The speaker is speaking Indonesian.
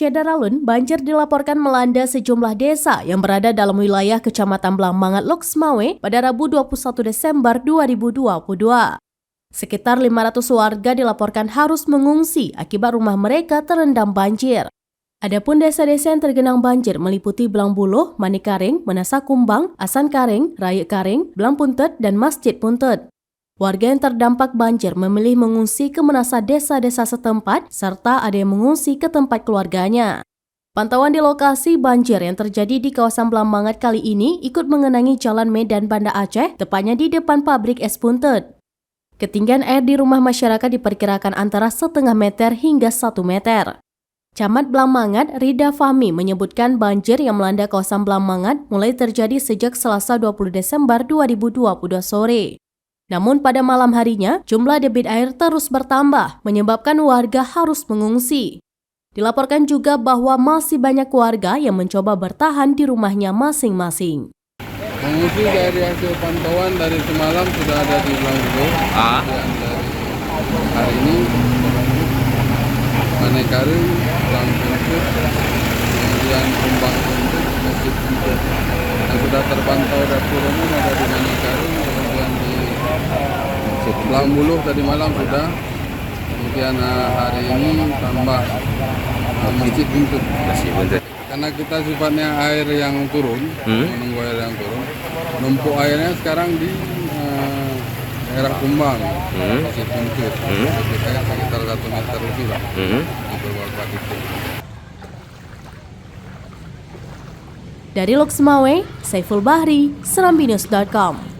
Syedaralun, banjir dilaporkan melanda sejumlah desa yang berada dalam wilayah Kecamatan Blangmangat, Loksmawe pada Rabu 21 Desember 2022. Sekitar 500 warga dilaporkan harus mengungsi akibat rumah mereka terendam banjir. Adapun desa-desa yang tergenang banjir meliputi Blangbuluh, Manikaring, Menasa Kumbang, Asan Karing, Raya Karing, Blang Puntet, dan Masjid Puntet. Warga yang terdampak banjir memilih mengungsi ke menasa desa-desa setempat, serta ada yang mengungsi ke tempat keluarganya. Pantauan di lokasi banjir yang terjadi di kawasan Blangmangat kali ini ikut mengenangi Jalan Medan Banda Aceh, tepatnya di depan pabrik es Puntet. Ketinggian air di rumah masyarakat diperkirakan antara 0,5 meter hingga 1 meter. Camat Blangmangat, Rida Fahmi, menyebutkan banjir yang melanda kawasan Blangmangat mulai terjadi sejak Selasa 20 Desember 2022 sore. Namun pada malam harinya, jumlah debit air terus bertambah, menyebabkan warga harus mengungsi. Dilaporkan juga bahwa masih banyak warga yang mencoba bertahan di rumahnya masing-masing. Mengungsi dari hasil pantauan dari semalam sudah ada di Blangbuluh. Hari ini Manikaring, Blang Puntet, kemudian Kumbang Puntet, Masjid Puntet. Yang sudah terpantau dapur umum ada di Manikaring, kemudian di Blangbuluh tadi malam sudah. Kemudian hari ini tambah Masjid Puntet. Karena kita sifatnya air yang turun, menunggu air yang turun, numpuk airnya sekarang di daerah Kumbang, Masjid Puntet, sekitar 1 meter lebih lah, di beberapa titik. Dari Loksmawe, Saiful Bahri, serambinews.com.